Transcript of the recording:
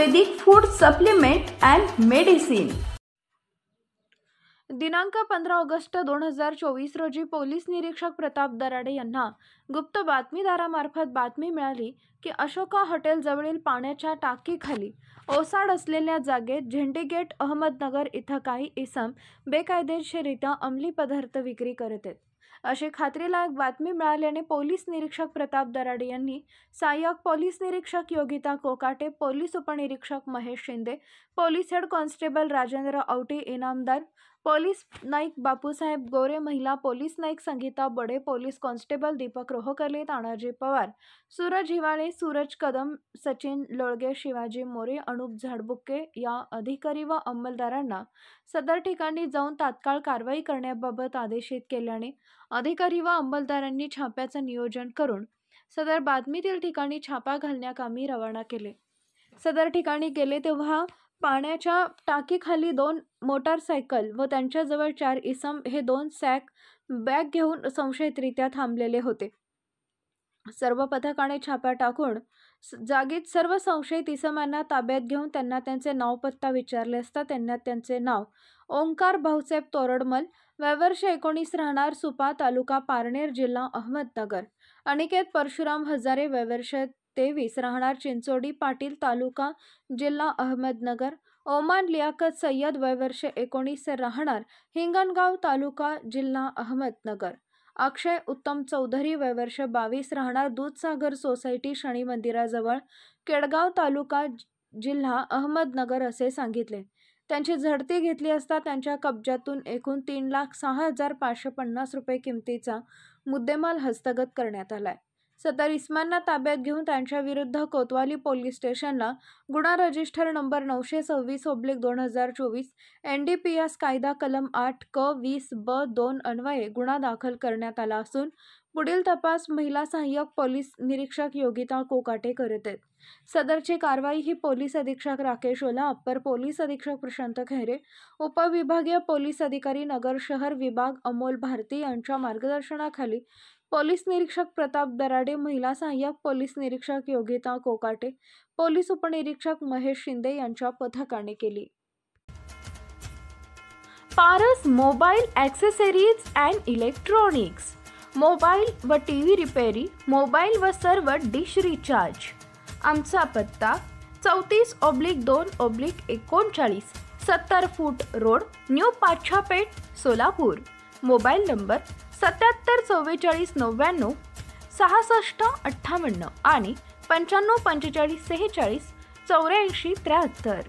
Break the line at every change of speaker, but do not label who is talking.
Ayurvedic food supplement and medicine.
दिनांक 15 August 2024 रोजी police निरीक्षक प्रताप दराडे यांना गुप्त बातमीदारामार्फत बातमी मिळाली की अशोका हॉटेल जवळील पाण्याच्या टाकीखाली ओसाड असलेल्या जागेत झेंडीगेट अहमदनगर इथं काही इसम बेकायदेशीररित्या अंमली पदार्थ विक्री करत आहेत अशी खात्रीलायक बातमी मिळाल्याने पोलीस निरीक्षक प्रताप दराडे यांनी सहाय्यक पोलीस निरीक्षक योगिता कोकाटे, पोलीस उपनिरीक्षक Mahesh Shinde, police head constable Rajendra Auti, Inamdar police Naik Bapusaheb Gore, महिला police Naik Sangeeta Bade, police constable Deepak Rohakale, Tanaji Pawar, Suraj Hiwale, Suraj Kadam, Sachin Lolage, Shivaji More, Anup Zadbukke या अधिकारी व अंमलदारांना सदर ठिकाणी जाऊन तात्काळ कारवाई करण्याबाबत आदेशित केल्याने अधिकारी व अंमलदारांनी छाप्याचं नियोजन करून सदर बातमीतील ठिकाणी छापा घालण्याकामी रवाना केले। सदर ठिकाणी गेले तेव्हा पाण्याच्या टाकीखाली 2 मोटारसायकल व त्यांच्याजवळ 4 इसम हे 2 सॅक बॅग घेऊन संशयितरित्या थांबलेले होते। सर्व पथकाने छापा टाकून जागीच सर्व संशयित इसमांना ताब्यात घेऊन त्यांना त्यांचे नाव पत्ता विचारले असता त्यांना त्यांचे नाव ओंकार भाऊसाहेब तोरडमल, वय वर्ष 19, राहणार सुपा, तालुका पारनेर, जिल्हा अहमदनगर, अनिकेत परशुराम हजारे, वय वर्ष 23, राहणार चिंचोडी पाटील, तालुका जिल्हा अहमदनगर, ओमान लियाकत सय्यद, वय वर्ष 19, राहणार हिंगणगाव, तालुका जिल्हा अहमदनगर, अक्षय उत्तम चौधरी, वय वर्ष 22, राहणार दूधसागर सोसायटी, शनी मंदिराजवळ, केडगाव, तालुका जिल्हा अहमदनगर असे सांगितले। त्यांची झडती घेतली असता त्यांच्या कब्जातून एकूण 3,06,550 रुपये किमतीचा मुद्देमाल हस्तगत करण्यात आलाय। सदर इसमांना ताब्यात घेऊन त्यांच्या विरुद्ध कोतवाली पोलीस स्टेशनला गुन्हा रजिस्टर नंबर 926/2024 NDPS कायदा कलम 8 क 20 ब 2 अन्वये गुन्हा दाखल करण्यात आला असून पुढील तपास महिला सहाय्यक पोलीस निरीक्षक योगिता कोकाटे करत आहेत। सदरची कारवाई ही पोलीस अधीक्षक राकेश ओला, अप्पर पोलीस अधीक्षक प्रशांत खैरे, उपविभागीय पोलीस अधिकारी नगर शहर विभाग अमोल भारती यांच्या मार्गदर्शनाखाली पोलीस निरीक्षक प्रताप दराडे, महिला सहाय्यक पोलीस निरीक्षक योगिता कोकाटे, पोलीस उपनिरीक्षक महेश शिंदे यांच्या पथकाने केली।
Paras mobile accessories and electronics, mobile व टीव्ही रिपेरी, मोबाईल व सर्व डिश रिचार्ज। आमचा पत्ता 34/2/39, 70 फूट road, new Pachhapeth, Solapur. Mobile number 774499 6658 आणि 954546 8473।